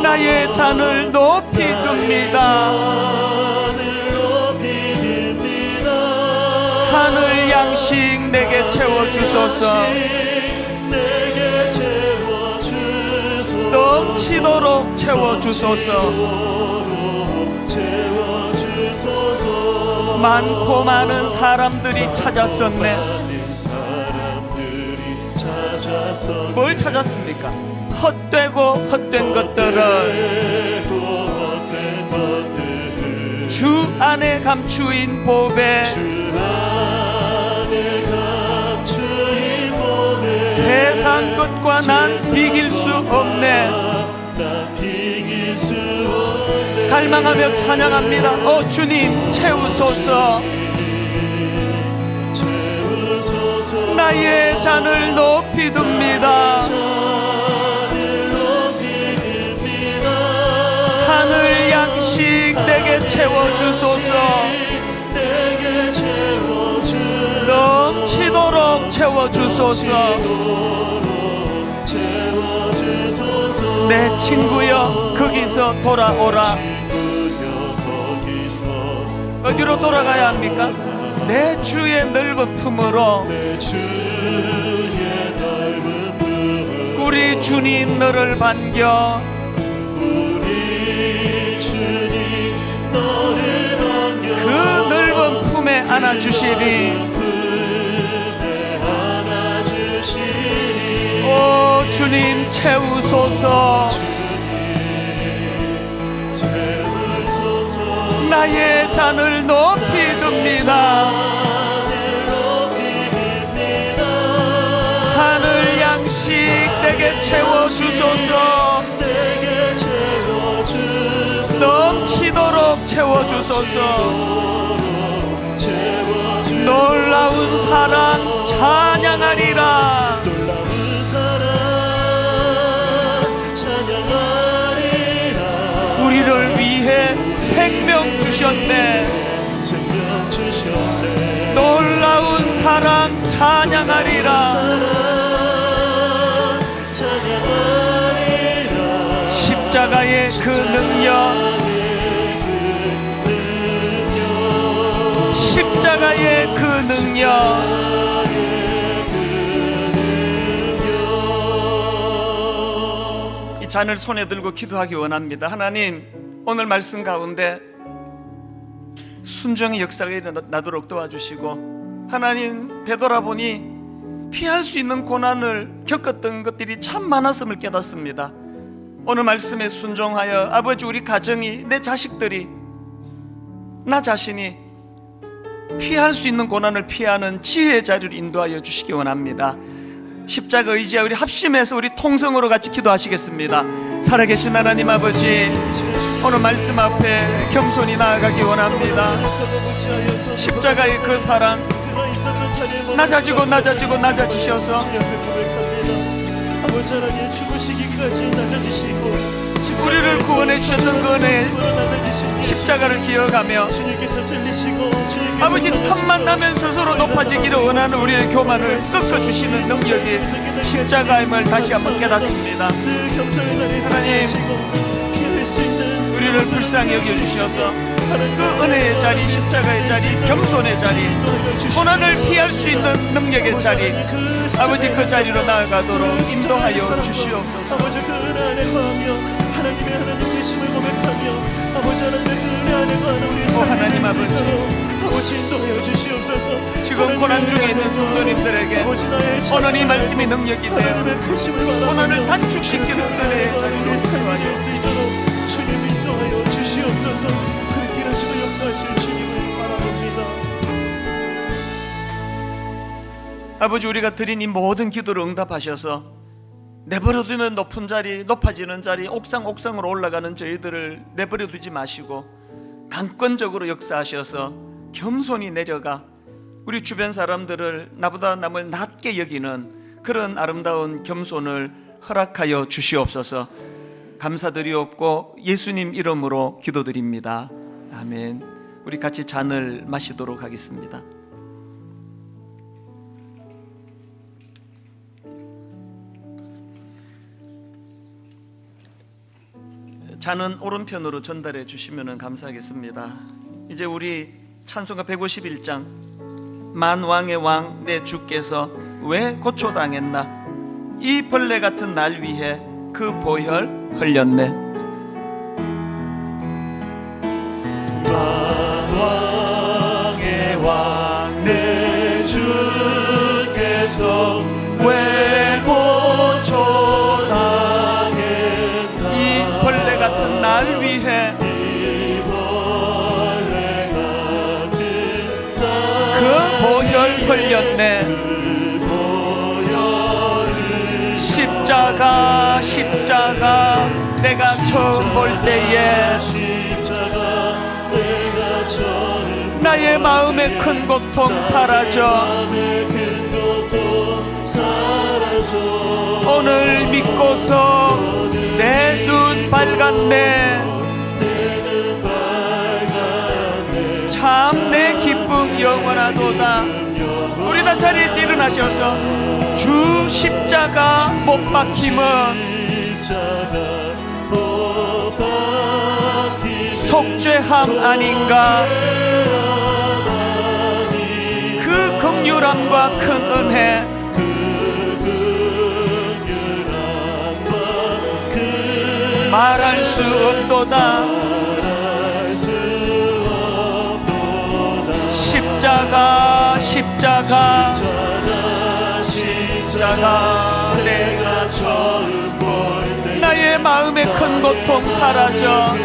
나의 잔을 높이 듭니다. 하늘 양식 내게 채워주소서. 넘치도록 채워주소서. 많고 많은 사람들이 찾았었네. 뭘 찾았습니까? 헛되고 헛된 것들을. 주 안에 감추인 보배, 세상 것과 난 비길 수 없네. 갈망하며 찬양합니다. 오 주님 채우소서. 나의 잔을 높이 듭니다. 하늘 양식 내게 채워주소서. 넘치도록 채워주소서. 내 친구여 거기서 돌아오라. 어디로 돌아가야 합니까? 내 주의 넓은 품으로. 우리 주님 너를 반겨. 그 넓은 품에 안아주시리. 오 주님 채우소서. 나의 잔을 높이 듭니다. 하늘 양식 내게 채워주소서. 넘치도록 채워주소서. 놀라운 사랑 찬양하리라. 우리를 위해 생명 주셨네. 놀라운 사랑 찬양하리라. 십자가의 그 능력, 십자가의 그 능력, 이 잔을 손에 들고 기도하기 원합니다. 하나님, 오늘 말씀 가운데 순종의 역사가 일어나도록 도와주시고, 하나님, 되돌아보니 피할 수 있는 고난을 겪었던 것들이 참 많았음을 깨닫습니다. 오늘 말씀에 순종하여 아버지, 우리 가정이, 내 자식들이, 나 자신이 피할 수 있는 고난을 피하는 지혜의 자리를 인도하여 주시기 원합니다. 십자가 의지와 우리 합심해서 우리 통성으로 같이 기도하시겠습니다. 살아계신 하나님 아버지, 오늘 말씀 앞에 겸손히 나아가기 원합니다. 십자가의 그 사랑, 낮아지셔서 아버지 하나님 죽으시기까지 낮아지시고 우리를 구원해 주셨던 그 은혜, 십자가를 기억하며 주님께서 찔리시고 아버지, 탐만 나면 스스로 높아지기를 원하는 우리의 교만을 꺾어주시는 능력이 십자가임을 다시 한번 깨닫습니다. 하나님, 우리를 불쌍히 여겨주셔서 그 은혜의 자리, 십자가의 자리, 겸손의 자리, 고난을 피할 수 있는 능력의 자리, 아버지, 그 자리로 나아가도록 인도하여 주시옵소서. 아버지, 그 은혜 안에 거하며 하나님의 하나님 계심을 고백하며 아버지, 하나님의 그 은혜 안에 거하는 우리의 삶이 하나님 될 수 아버지, 있도록 아버지 인도하여 주시옵소서. 지금 고난 중에 있는 성도님들에게 오늘 이 말씀이 능력이 되어 고난을 단축시키는 은혜의 자리로 우리의 삶이 될 수 있도록 주님 인도하여 주시옵소서. 그렇게 일하시고 역사하실 주님을 바라봅니다. 아버지, 우리가 드린 이 모든 기도를 응답하셔서 내버려두면 높은 자리, 높아지는 자리, 옥상으로 올라가는 저희들을 내버려두지 마시고 강권적으로 역사하셔서 겸손히 내려가 우리 주변 사람들을 나보다 남을 낮게 여기는 그런 아름다운 겸손을 허락하여 주시옵소서. 감사드리옵고 예수님 이름으로 기도드립니다. 아멘. 우리 같이 잔을 마시도록 하겠습니다. 잔은 오른편으로 전달해 주시면 감사하겠습니다. 이제 우리 찬송가 151장, 만왕의 왕 내 주께서 왜 고초당했나, 이 벌레 같은 날 위해 그 보혈 흘렸네. 만왕의 왕 내 주께서 왜 고초당했나, 이 벌레 같은 날 위해 이 벌레 같은 그 보혈 흘렸네. 십자가 내가 처음 볼 때에 나의 마음의 큰 고통 사라져 오늘 믿고서 내 눈 밝았네. 참 내 기쁨 영원하도다. 우리 다 자리에서 일어나셔서 주 십자가 못 박힘은 속죄함 아닌가. 그 긍휼함과 큰 은혜 말할 수 없도다. 십자가 내가 처음 볼 때 나의 마음의 큰 고통 사라져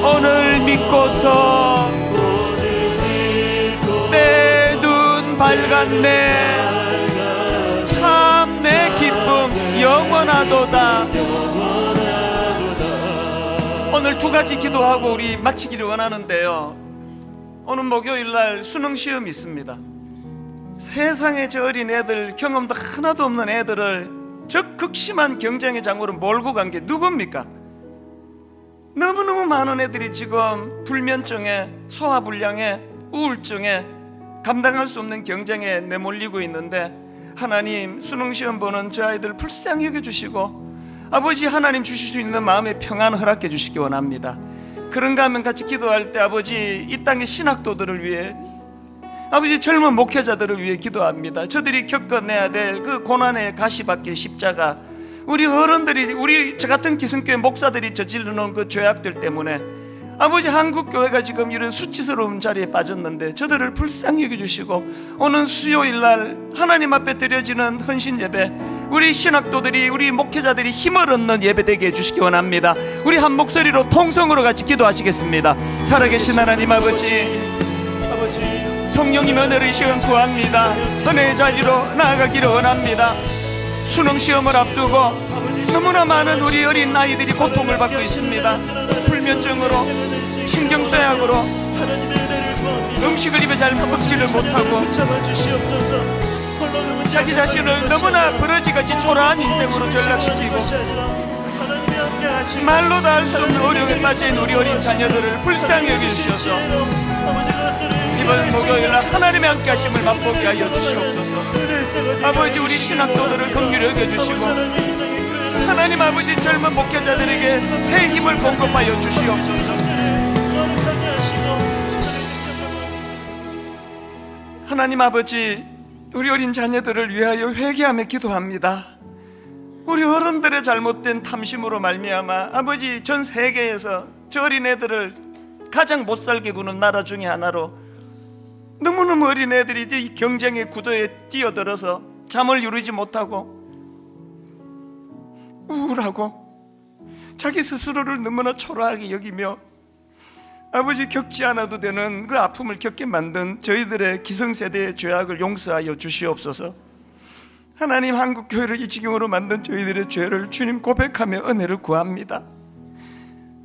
오늘 믿고서 내 눈 밝았네. 참 내 기쁨 영원하도다. 오늘 두 가지 기도하고 우리 마치기를 원하는데요, 오늘 목요일날 수능시험이 있습니다. 세상에 저 어린 애들, 경험도 하나도 없는 애들을 저 극심한 경쟁의 장으로 몰고 간 게 누굽니까? 너무너무 많은 애들이 지금 불면증에, 소화불량에, 우울증에, 감당할 수 없는 경쟁에 내몰리고 있는데, 하나님 수능시험 보는 저 아이들 불쌍히 여겨주시고 아버지 하나님 주실 수 있는 마음의 평안 허락해 주시기 원합니다. 그런가 하면 같이 기도할 때 아버지 이 땅의 신학도들을 위해, 아버지 젊은 목회자들을 위해 기도합니다. 저들이 겪어내야 될 그 고난의 가시밭길 십자가, 우리 어른들이, 우리 저 같은 기성교회 목사들이 저질러놓은 그 죄악들 때문에 아버지 한국교회가 지금 이런 수치스러운 자리에 빠졌는데 저들을 불쌍히 여겨주시고 오는 수요일날 하나님 앞에 드려지는 헌신 예배, 우리 신학도들이, 우리 목회자들이 힘을 얻는 예배되게 해주시기 원합니다. 우리 한 목소리로 통성으로 같이 기도하시겠습니다. 살아계신 하나님 아버지, 성령님 은혜를 시험 구합니다. 은혜의 자리로 나아가기를 원합니다. 수능시험을 앞두고 너무나 많은 우리 어린 아이들이 고통을 받고 있습니다. 불면증으로, 신경쇠약으로, 음식을 입에 잘 먹지를 못하고 자기 자신을 너무나 버러지같이 초라한 인생으로 전락시키고 말로 다 할 수 없는 어려움에 빠진 우리 어린 자녀들을 불쌍히 여겨주셔서 이번 목요일날 하나님의 함께 하심을 맛보게 하여 주시옵소서. 아버지, 우리 신학도들을 긍휼히 여겨주시고 하나님 아버지, 젊은 목회자들에게 새 힘을 공급하여 주시옵소서. 하나님 아버지, 우리 어린 자녀들을 위하여 회개하며 기도합니다. 우리 어른들의 잘못된 탐심으로 말미암아 아버지, 전 세계에서 저 어린애들을 가장 못살게 구는 나라 중에 하나로 너무너무 어린애들이 이 경쟁의 구도에 뛰어들어서 잠을 이루지 못하고 우울하고 자기 스스로를 너무나 초라하게 여기며 아버지, 겪지 않아도 되는 그 아픔을 겪게 만든 저희들의 기성세대의 죄악을 용서하여 주시옵소서. 하나님, 한국교회를 이 지경으로 만든 저희들의 죄를 주님 고백하며 은혜를 구합니다.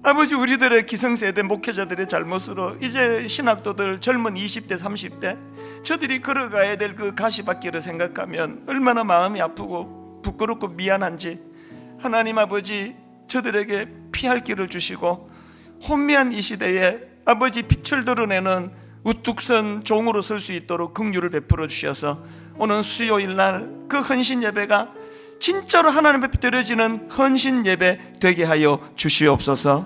아버지, 우리들의 기성세대 목회자들의 잘못으로 이제 신학도들 젊은 20대 30대 저들이 걸어가야 될 그 가시밭길을 생각하면 얼마나 마음이 아프고 부끄럽고 미안한지, 하나님 아버지, 저들에게 피할 길을 주시고 혼미한 이 시대에 아버지, 빛을 드러내는 우뚝 선 종으로 설 수 있도록 긍휼을 베풀어 주셔서 오늘 수요일날 그 헌신 예배가 진짜로 하나님 앞에 드려지는 헌신 예배 되게 하여 주시옵소서.